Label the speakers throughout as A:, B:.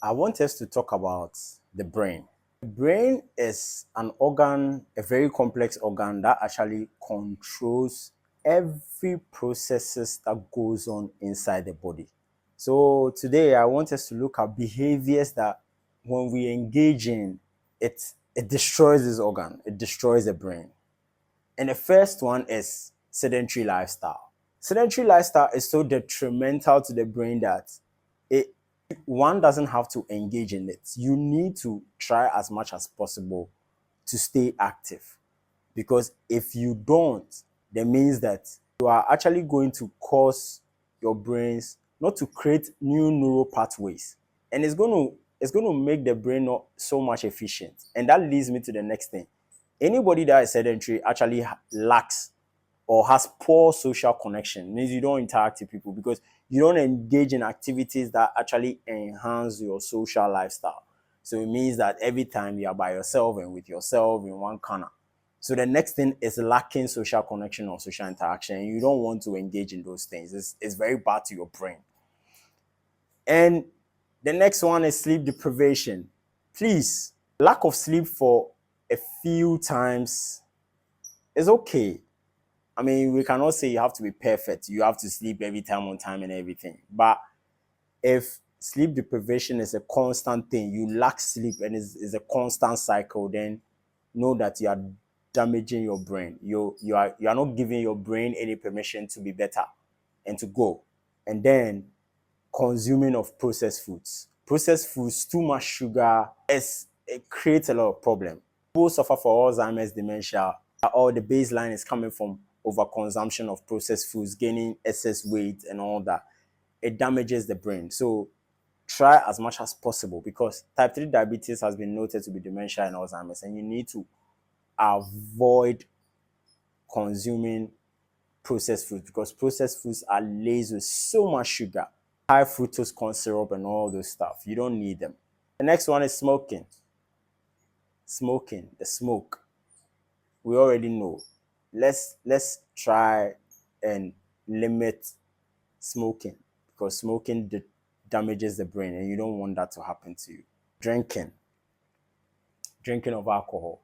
A: I want us to talk about the brain. The brain is an organ, a very complex organ that actually controls every processes that goes on inside the body. So today I want us to look at behaviors that when we engage in it destroys this organ, it destroys the brain. And the first one is sedentary lifestyle. Sedentary lifestyle is so detrimental to the brain that it one doesn't have to engage in it. You need to try as much as possible to stay active. Because if you don't, that means that you are actually going to cause your brains not to create new neural pathways. And it's going to make the brain not so much efficient. And that leads me to the next thing. Anybody that is sedentary actually lacks or has poor social connection. It means you don't interact with people because you don't engage in activities that actually enhance your social lifestyle. So it means that every time you are by yourself and with yourself in one corner. So the next thing is lacking social connection or social interaction. You don't want to engage in those things. It's very bad to your brain. And the next one is sleep deprivation. Please, lack of sleep for a few times is okay. I mean, we cannot say you have to be perfect. You have to sleep every time on time and everything. But if sleep deprivation is a constant thing, you lack sleep and is a constant cycle, then know that you are damaging your brain. You are not giving your brain any permission to be better and to go. And then consuming of processed foods. Processed foods, too much sugar, it creates a lot of problem. People suffer for Alzheimer's, dementia, or the baseline is coming from overconsumption of processed foods, gaining excess weight and all that. It damages the brain. So try as much as possible because type 3 diabetes has been noted to be dementia and Alzheimer's, and you need to avoid consuming processed foods because processed foods are laced with so much sugar, high fructose corn syrup, and all those stuff. You don't need them. The next one is smoking. Smoking, the smoke. We already know. Let's try and limit smoking because smoking damages the brain, and you don't want that to happen to you. Drinking of alcohol.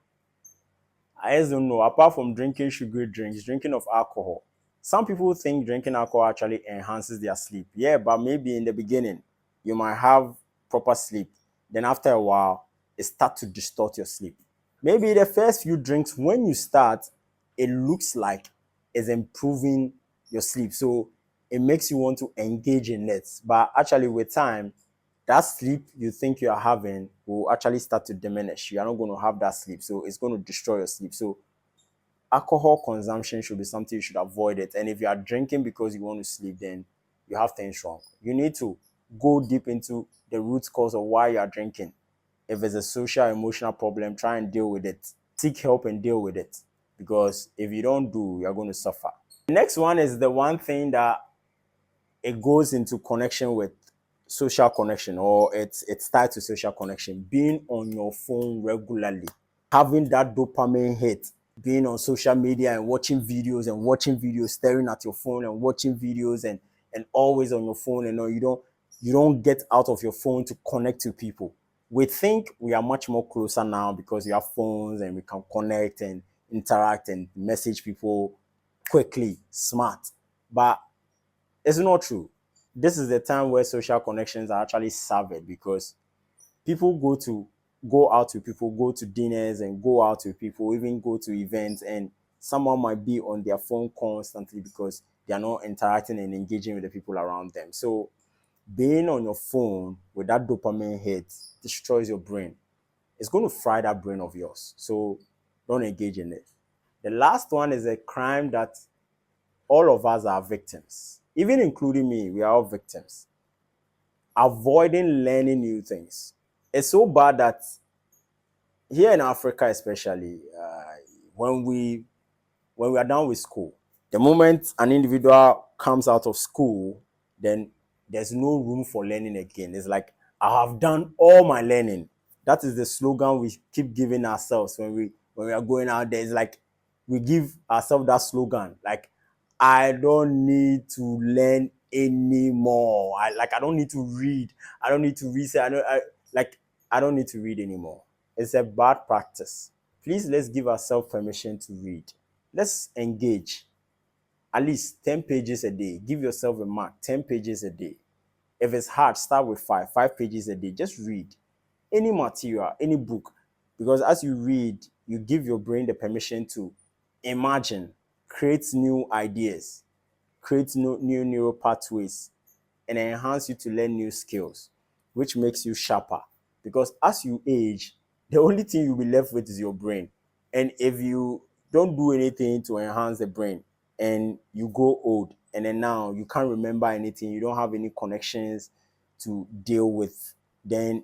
A: I just don't know. Apart from drinking sugary drinks, drinking of alcohol. Some people think drinking alcohol actually enhances their sleep. Yeah, but maybe in the beginning, you might have proper sleep. Then after a while, it starts to distort your sleep. Maybe the first few drinks, when you start, it looks like it's improving your sleep. So it makes you want to engage in it. But actually, with time, that sleep you think you are having will actually start to diminish. You are not going to have that sleep. So it's going to destroy your sleep. So alcohol consumption should be something you should avoid it. And if you are drinking because you want to sleep, then you have things wrong. You need to go deep into the root cause of why you are drinking. If it's a social, emotional problem, try and deal with it. Seek help and deal with it. Because if you don't do, you're going to suffer. The next one is the one thing that it goes into connection with social connection, or it's tied to social connection. Being on your phone regularly, having that dopamine hit, being on social media and watching videos, staring at your phone and watching videos and always on your phone, and you don't get out of your phone to connect to people. We think we are much more closer now because we have phones and we can connect and interact and message people quickly, smart. But it's not true. This is the time where social connections are actually severed because people go out with people, go to dinners and go out with people, even go to events, and someone might be on their phone constantly because they are not interacting and engaging with the people around them. So being on your phone with that dopamine hit destroys your brain. It's going to fry that brain of yours. So don't engage in it. The last one is a crime that all of us are victims, even including me. We are all victims. Avoiding learning new things. It's so bad that here in Africa, especially, when we are done with school, the moment an individual comes out of school, then there's no room for learning again. It's like, I have done all my learning. That is the slogan we keep giving ourselves when we are going out there. It's like we give ourselves that slogan, like, I don't need to learn anymore. I don't need to read. I don't need to research. I don't need to read anymore. It's a bad practice. Please, let's give ourselves permission to read. Let's engage at least 10 pages a day. Give yourself a mark, 10 pages a day. If it's hard, start with 5 pages a day. Just read any material, any book. Because as you read, you give your brain the permission to imagine, create new ideas, create new neural pathways, and enhance you to learn new skills, which makes you sharper. Because as you age, the only thing you'll be left with is your brain. And if you don't do anything to enhance the brain and you grow old, and then now you can't remember anything, you don't have any connections to deal with, then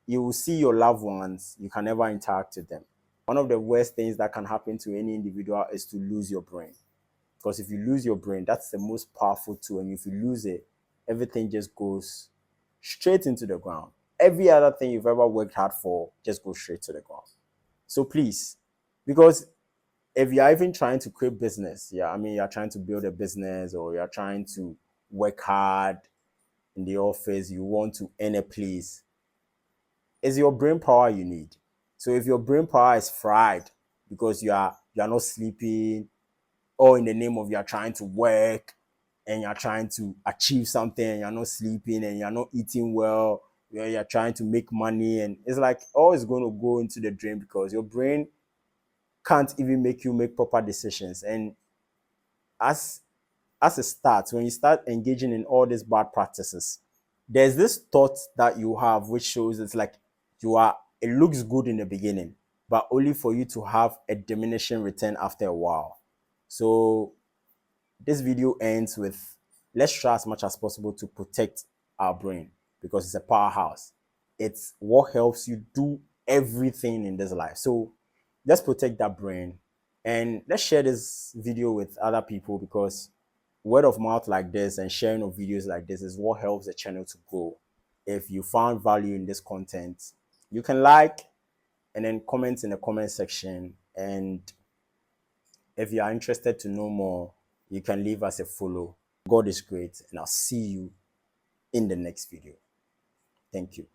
A: you will see your loved ones, you can never interact with them. One of the worst things that can happen to any individual is to lose your brain. Because if you lose your brain, that's the most powerful tool. And if you lose it, everything just goes straight into the ground. Every other thing you've ever worked hard for just goes straight to the ground. So please, because if you're even trying to create business, you're trying to build a business or you're trying to work hard in the office, you want to earn a place, it's your brain power you need. So if your brain power is fried because you're not sleeping, or in the name of you're trying to work and you're trying to achieve something and you're not sleeping and you're not eating well, you're trying to make money, and it's like always going to go into the drain because your brain can't even make you make proper decisions. And as a start, when you start engaging in all these bad practices, there's this thought that you have which shows it's like it looks good in the beginning, but only for you to have a diminishing return after a while. So this video ends with, let's try as much as possible to protect our brain because it's a powerhouse. It's what helps you do everything in this life. So let's protect that brain and let's share this video with other people, because word of mouth like this and sharing of videos like this is what helps the channel to grow. If you found value in this content, you can like and then comment in the comment section. And if you are interested to know more, you can leave us a follow. God is great, and I'll see you in the next video. Thank you.